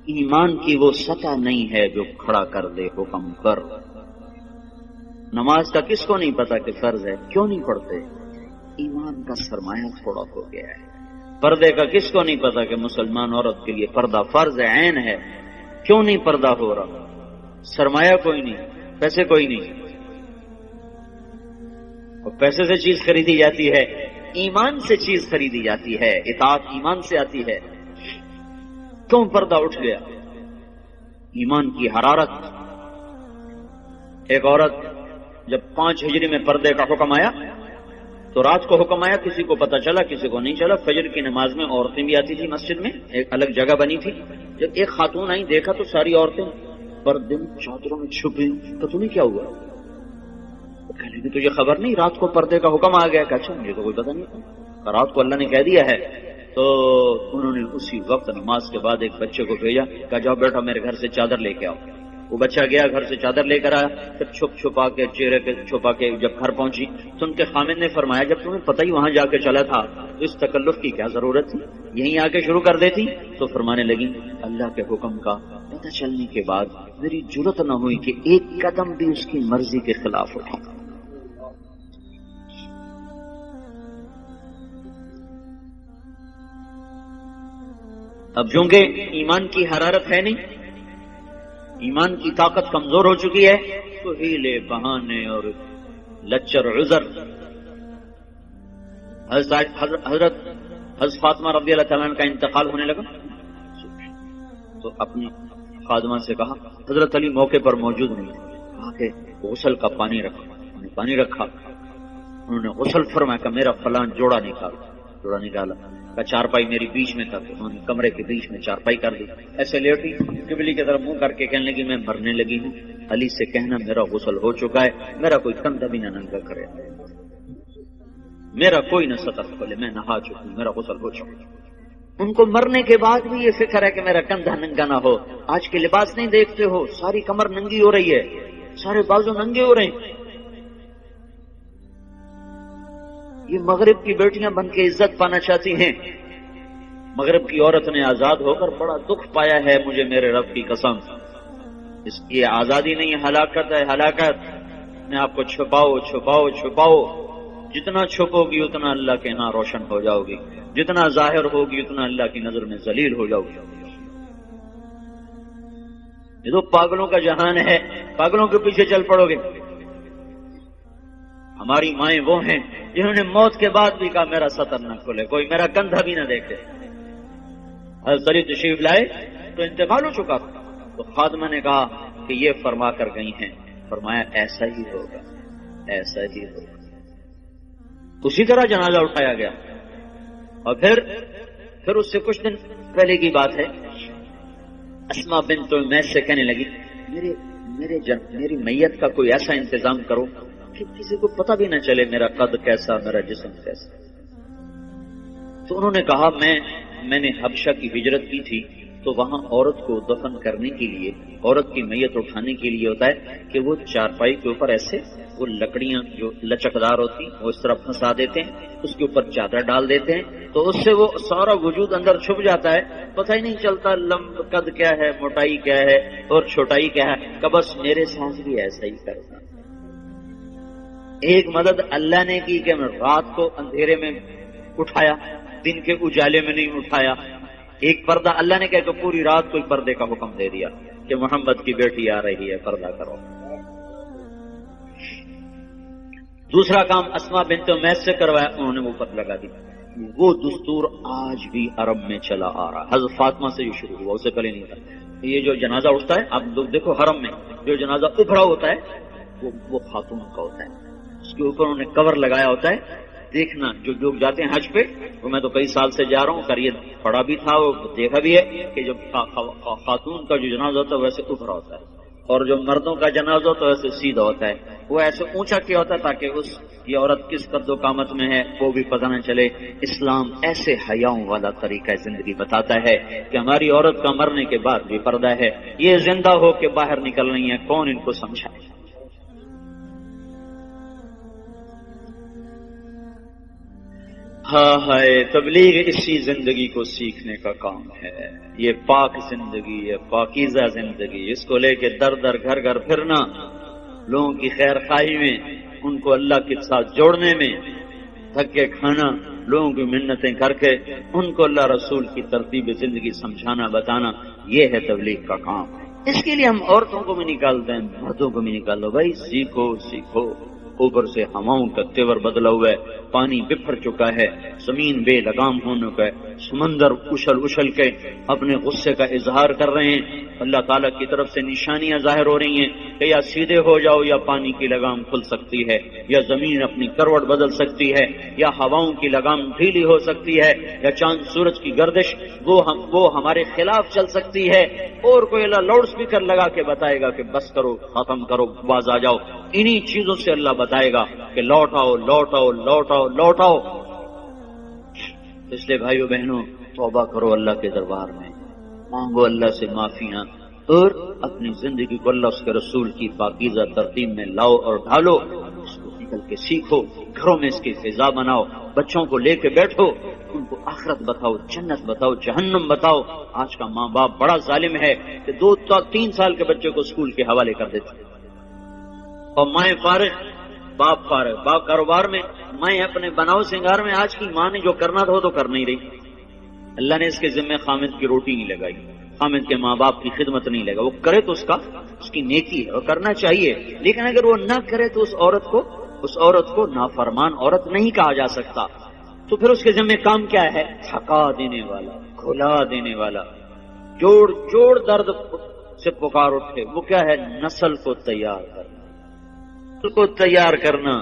ایمان کی وہ سطح نہیں ہے جو کھڑا کر دے حکم پر۔ نماز کا کس کو نہیں پتا کہ فرض ہے، کیوں نہیں پڑھتے؟ ایمان کا سرمایہ تھوڑا ہو گیا ہے۔ پردے کا کس کو نہیں پتا کہ مسلمان عورت کے لیے پردہ فرض ہے، عین ہے، کیوں نہیں پردہ ہو رہا؟ سرمایہ کوئی نہیں، پیسے کوئی نہیں، اور پیسے سے چیز خریدی جاتی ہے، ایمان سے چیز خریدی جاتی ہے، اطاعت ایمان سے آتی ہے، کیوں پردہ اٹھ گیا؟ ایمان کی حرارت۔ ایک عورت جب 5 ہجری میں پردے کا حکم آیا تو رات کو حکم آیا، کسی کو پتا چلا کسی کو نہیں چلا۔ فجر کی نماز میں عورتیں بھی آتی تھی مسجد میں، ایک الگ جگہ بنی تھی۔ جب ایک خاتون آئی، دیکھا تو ساری عورتیں پردے میں چادروں میں چھپی، پتہ نہیں کیا ہوا۔ کہنے کی تجھے خبر نہیں رات کو پردے کا حکم آ گیا؟ کہ اچھا مجھے تو کوئی پتہ نہیں تھا، رات کو اللہ نے کہہ دیا ہے۔ تو انہوں نے اسی وقت نماز کے بعد ایک بچے کو بھیجا، کہا جاؤ بیٹا میرے گھر سے چادر لے کے آؤ۔ وہ بچہ گیا، گھر سے چادر لے کر آیا، پھر چھپا کے چہرے کے چھپا کے جب گھر پہنچی تو ان کے خامد نے فرمایا جب تمہیں پتہ ہی وہاں جا کے چلا تھا تو اس تکلف کی کیا ضرورت تھی، یہیں آ کے شروع کر دیتی۔ تو فرمانے لگی اللہ کے حکم کا پتہ چلنے کے بعد میری جرت نہ ہوئی کہ ایک قدم بھی اس کی مرضی کے خلاف اٹھاؤں۔ اب چونکہ ایمان کی حرارت ہے نہیں، ایمان کی طاقت کمزور ہو چکی ہے، تو ہیلے بہانے اور لچر عذر۔ حضرت فاطمہ رضی اللہ تعالیٰ عنہ کا انتقال ہونے لگا تو اپنی خادمہ سے کہا، حضرت علی موقع پر موجود نہیں، کہا کہ غسل کا پانی رکھا، پانی رکھا، انہوں نے غسل فرمایا کہ میرا فلاں جوڑا نکالا، کا چارپائی میری بیچ میں تھا، انہوں نے کمرے کے بیچ میں چارپائی کر دی، ایسے لیٹی قبلے کی طرف منہ کر کے کہنے لگی میں مرنے لگی ہوں، علی سے کہنا میرا غسل ہو چکا ہے، میرا کوئی کندھا بھی نہ ننگا کرے، میرا کوئی نہ سطر کھولے، میں نہا چکی ہوں، میرا غسل ہو چکا ہے۔ ان کو مرنے کے بعد بھی یہ فکر ہے کہ میرا کندھا ننگا نہ ہو۔ آج کے لباس نہیں دیکھتے ہو، ساری کمر ننگی ہو رہی ہے، سارے بازو ننگے ہو رہے ہیں۔ یہ مغرب کی بیٹیاں بن کے عزت پانا چاہتی ہیں۔ مغرب کی عورت نے آزاد ہو کر بڑا دکھ پایا ہے، مجھے میرے رب کی قسم، اس کی آزادی نہیں، ہلاکت ہے، ہلاکت۔ میں آپ کو چھپاؤ چھپاؤ چھپاؤ، جتنا چھپو گی اتنا اللہ کے ہاں روشن ہو جاؤ گی، جتنا ظاہر ہوگی اتنا اللہ کی نظر میں ذلیل ہو جاؤ گی۔ یہ تو پاگلوں کا جہان ہے، پاگلوں کے پیچھے چل پڑو گے۔ ہماری مائیں وہ ہیں جنہوں نے موت کے بعد بھی کہا میرا سطر نہ کھلے، کوئی میرا کندھا بھی نہ دیکھے۔ حضرت علی تشریف لائے تو انتقال ہو چکا تھا، تو خادمہ نے کہا کہ یہ فرما کر گئی ہیں، فرمایا ایسا ہی ہوگا، ایسا ہی ہوگا۔ اسی طرح جنازہ اٹھایا گیا، اور پھر اس سے کچھ دن پہلے کی بات ہے، اسماء بنت امیس سے کہنے لگی میری میت کا کوئی ایسا انتظام کرو کہ کسی کو پتہ بھی نہ چلے میرا قد کیسا، میرا جسم کیسا۔ تو انہوں نے کہا میں نے حبشہ کی ہجرت کی تھی، تو وہاں عورت کو دفن کرنے کے لیے، عورت کی میت اٹھانے کے لیے ہوتا ہے کہ وہ چارپائی کے اوپر ایسے وہ لکڑیاں جو لچکدار ہوتی وہ اس طرح پھنسا دیتے ہیں، اس کے اوپر چادر ڈال دیتے ہیں، تو اس سے وہ سارا وجود اندر چھپ جاتا ہے، پتہ ہی نہیں چلتا قد کیا ہے، موٹائی کیا ہے اور چھوٹائی کیا ہے۔ کہ بس میرے ساتھ بھی ایسا ہی کرنا۔ ایک مدد اللہ نے کی کہ میں رات کو اندھیرے میں اٹھایا، دن کے اجالے میں نہیں اٹھایا۔ ایک پردہ اللہ نے کہا کہ پوری رات کو پردے کا حکم دے دیا کہ محمد کی بیٹی آ رہی ہے، پردہ کرو۔ دوسرا کام اسماء بنت امیس سے کروایا، انہوں نے وہ پر لگا دی۔ وہ دستور آج بھی عرب میں چلا آ رہا، حضرت فاطمہ سے جو شروع ہوا، اس سے پہلے نہیں تھا۔ یہ جو جنازہ اٹھتا ہے، آپ لوگ دیکھو حرم میں جو جنازہ ابھرا ہوتا ہے وہ خاتون کا ہوتا ہے، اس کے اوپر انہوں نے کور لگایا ہوتا ہے۔ دیکھنا جو لوگ جاتے ہیں حج پہ، وہ میں تو کئی سال سے جا رہا ہوں، کر یہ پڑھا بھی تھا اور دیکھا بھی ہے کہ جب خاتون کا جو جنازہ ہوتا ہے ویسے ابھرا ہوتا ہے، اور جو مردوں کا جنازہ ہوتا ہے ویسے سیدھا ہوتا ہے۔ وہ ایسے اونچا کیا ہوتا ہے تاکہ یہ عورت کس قد و قامت میں ہے وہ بھی پتہ نہ چلے۔ اسلام ایسے حیاؤں والا طریقہ زندگی بتاتا ہے کہ ہماری عورت کا مرنے کے بعد بھی پردہ ہے، یہ زندہ ہو کے باہر نکل رہی ہیں، کون ان کو سمجھائے۔ ہاں ہائے، تبلیغ اسی زندگی کو سیکھنے کا کام ہے، یہ پاک زندگی ہے، پاکیزہ زندگی، اس کو لے کے در در گھر گھر پھرنا، لوگوں کی خیر خواہی میں، ان کو اللہ کے ساتھ جوڑنے میں، دھکے کھانا، لوگوں کی منتیں کر کے ان کو اللہ رسول کی ترتیب زندگی سمجھانا بتانا، یہ ہے تبلیغ کا کام۔ اس کے لیے ہم عورتوں کو بھی نکالتے ہیں، مردوں کو بھی نکال دو، بھائی سیکھو سیکھو۔ اوپر سے ہواؤں کا تیور بدلا ہوا ہے، پانی بکھر چکا ہے، زمین بے لگام ہونے کا ہے، سمندر اچھل اچھل کے اپنے غصے کا اظہار کر رہے ہیں، اللہ تعالیٰ کی طرف سے نشانیاں ظاہر ہو رہی ہیں کہ یا سیدھے ہو جاؤ یا پانی کی لگام کھل سکتی ہے، یا زمین اپنی کروٹ بدل سکتی ہے، یا ہواؤں کی لگام ڈھیلی ہو سکتی ہے، یا چاند سورج کی گردش وہ ہمارے خلاف چل سکتی ہے، اور کوئی اللہ لاؤڈ اسپیکر لگا کے بتائے گا کہ بس کرو، ختم کرو، باز آ جاؤ۔ انہی چیزوں سے اللہ بتائے گا کہ لوٹ آؤ لوٹ آؤ لوٹ آؤ لوٹ آؤ۔ اس لیے بھائیو بہنوں، توبہ کرو اللہ کے دربار میں، مانگو اللہ سے معافیاں، اور اپنی زندگی کو اللہ اس کے رسول کی پاکیزہ ترتیب میں لاؤ اور ڈھالو، اس کو نکل کے سیکھو، گھروں میں اس کی فضا بناؤ، بچوں کو لے کے بیٹھو، ان کو آخرت بتاؤ، جنت بتاؤ، جہنم بتاؤ۔ آج کا ماں باپ بڑا ظالم ہے کہ 2-3 سال کے بچے کو اسکول کے حوالے کر دیتے، اور مائیں فارغ، باپ فارغ، باپ کاروبار میں، میں اپنے بناؤ سنگار میں۔ آج کی ماں نے جو کرنا تھا وہ تو کر نہیں رہی۔ اللہ نے اس کے ذمہ خامد کی روٹی نہیں لگائی، خامد کے ماں باپ کی خدمت نہیں لگا، وہ کرے تو اس کی نیکی ہے، وہ کرنا چاہیے، لیکن اگر وہ نہ کرے تو اس عورت کو نافرمان عورت نہیں کہا جا سکتا۔ تو پھر اس کے ذمہ کام کیا ہے؟ تھکا دینے والا، کھلا دینے والا، جوڑ درد سے پکار اٹھے، وہ کیا ہے؟ نسل کو تیار کرنا۔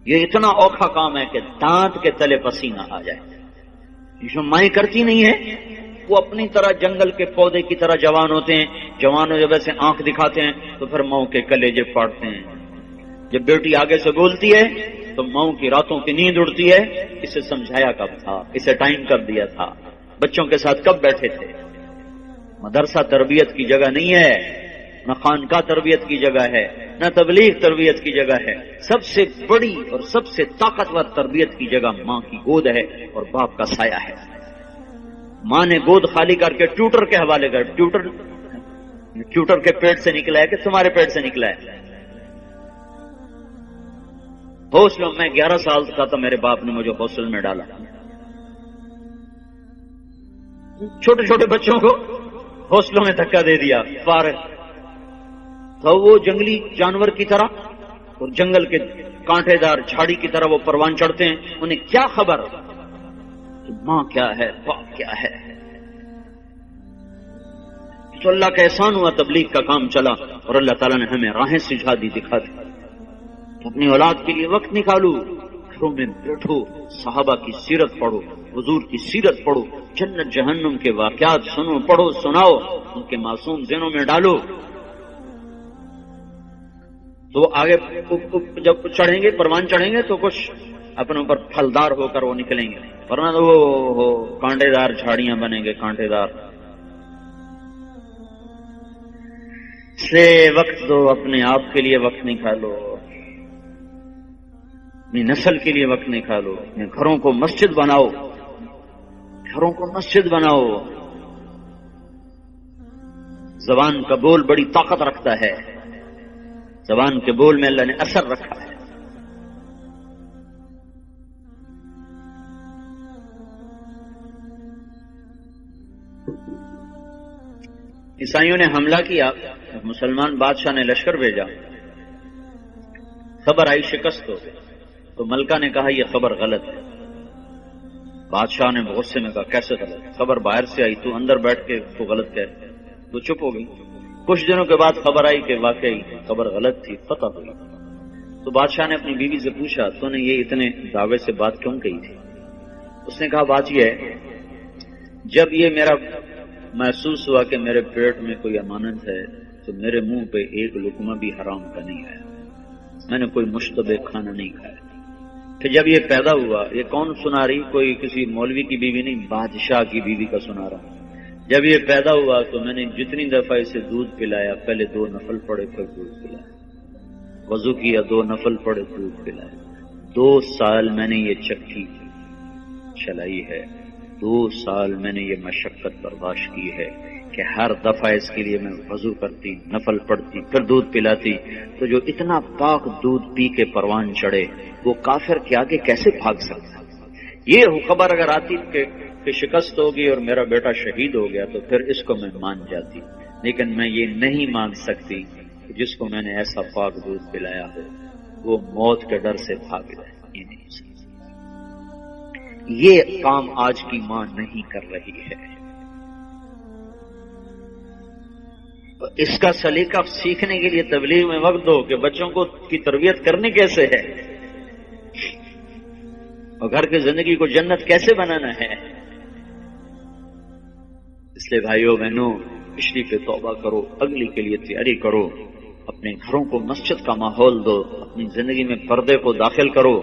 یہ اتنا اوکھا کام ہے کہ دانت کے تلے پسینہ آ جائے۔ جو مائیں کرتی نہیں ہے، وہ اپنی طرح جنگل کے پودے کی طرح جوان ہوتے ہیں، جوانوں جب ایسے آنکھ دکھاتے ہیں تو پھر ماؤں کے کلیجے پاڑتے ہیں۔ جب بیٹی آگے سے بولتی ہے تو ماؤں کی راتوں کی نیند اڑتی ہے، اسے سمجھایا کب تھا، اسے ٹائم کب دیا تھا، بچوں کے ساتھ کب بیٹھے تھے۔ مدرسہ تربیت کی جگہ نہیں ہے، نہ خانقاہ تربیت کی جگہ ہے، نہ تبلیغ تربیت کی جگہ ہے۔ سب سے بڑی اور سب سے طاقتور تربیت کی جگہ ماں کی گود ہے اور باپ کا سایہ ہے۔ ماں نے گود خالی کر کے ٹیوٹر کے حوالے کر، ٹیوٹر کے پیٹ سے نکلا ہے کہ تمہارے پیٹ سے نکلا ہے؟ ہاسٹل میں 11 سال کا تھا، میرے باپ نے مجھے ہاسٹل میں ڈالا۔ چھوٹے چھوٹے بچوں کو ہاسٹلوں میں دھکا دے دیا، فارغ تو وہ جنگلی جانور کی طرح اور جنگل کے کانٹے دار جھاڑی کی طرح وہ پروان چڑھتے ہیں، انہیں کیا خبر کہ ماں کیا ہے، باپ کیا ہے۔ تو اللہ کا احسان ہوا، تبلیغ کا کام چلا اور اللہ تعالیٰ نے ہمیں راہیں سجھا دی، دکھا دی۔ اپنی اولاد کے لیے وقت نکالو، گھروں میں بیٹھو، صحابہ کی سیرت پڑھو، حضور کی سیرت پڑھو، جنت جہنم کے واقعات سنو، پڑھو، سناؤ، ان کے معصوم ذہنوں میں ڈالو۔ تو وہ آگے جب چڑھیں گے، پروان چڑھیں گے تو کچھ اپنے اوپر پھلدار ہو کر وہ نکلیں گے، ورنہ تو وہ کانٹے دار جھاڑیاں بنیں گے، کانٹے دار۔ اس لیے وقت دو، اپنے آپ کے لیے وقت نکالو، اپنی نسل کے لیے وقت نکالو، اپنے گھروں کو مسجد بناؤ، گھروں کو مسجد بناؤ۔ زبان کا بول بڑی طاقت رکھتا ہے، زبان کے بول میں اللہ نے اثر رکھا ہے۔ عیسائیوں نے حملہ کیا، مسلمان بادشاہ نے لشکر بھیجا، خبر آئی شکست ہو، تو ملکہ نے کہا یہ خبر غلط ہے۔ بادشاہ نے غصے میں کہا کیسے غلط؟ خبر باہر سے آئی، تو اندر بیٹھ کے تو غلط کہہ، تو چپ ہو گئی۔ کچھ دنوں کے بعد خبر آئی کہ واقعی خبر غلط تھی، فتح ہوئی۔ تو بادشاہ نے اپنی بیوی سے پوچھا تو نے یہ اتنے دعوے سے بات کیوں کہی تھی؟ اس نے کہا بات یہ ہے، جب یہ میرا محسوس ہوا کہ میرے پیٹ میں کوئی امانت ہے تو میرے منہ پہ ایک لقمہ بھی حرام کا نہیں آیا، میں نے کوئی مشتبہ کھانا نہیں کھایا۔ کہ جب یہ پیدا ہوا، یہ کون سنا رہی؟ کوئی کسی مولوی کی بیوی نہیں، بادشاہ کی بیوی کا سنا رہا ہوں۔ جب یہ پیدا ہوا تو میں نے جتنی دفعہ اسے دودھ پلایا، پہلے 2 نفل پڑے پھر دودھ پلایا، وضو کیا 2 نفل پڑے دودھ پلایا، 2 سال میں نے یہ چکی چلائی ہے، 2 سال میں نے یہ مشقت برداشت کی ہے کہ ہر دفعہ اس کے لیے میں وضو کرتی، نفل پڑھتی، پھر دودھ پلاتی، تو جو اتنا پاک دودھ پی کے پروان چڑھے وہ کافر کے آگے کیسے بھاگ سکتا؟ یہ خبر اگر آتی کہ شکست ہوگی اور میرا بیٹا شہید ہو گیا تو پھر اس کو میں مان جاتی، لیکن میں یہ نہیں مان سکتی کہ جس کو میں نے ایسا پاک دودھ پلایا ہو وہ موت کے ڈر سے بھاگ جائے۔ یہ نہیں سکتی، یہ کام آج کی ماں نہیں کر رہی ہے۔ اس کا سلیقہ سیکھنے کے لیے تبلیغ میں وقت دو کہ بچوں کو کی تربیت کرنی کیسے ہے اور گھر کی زندگی کو جنت کیسے بنانا ہے۔ اس لیے بھائیوں بہنوں، پچھلی پہ توبہ کرو، اگلی کے لیے تیاری کرو، اپنے گھروں کو مسجد کا ماحول دو، اپنی زندگی میں پردے کو داخل کرو،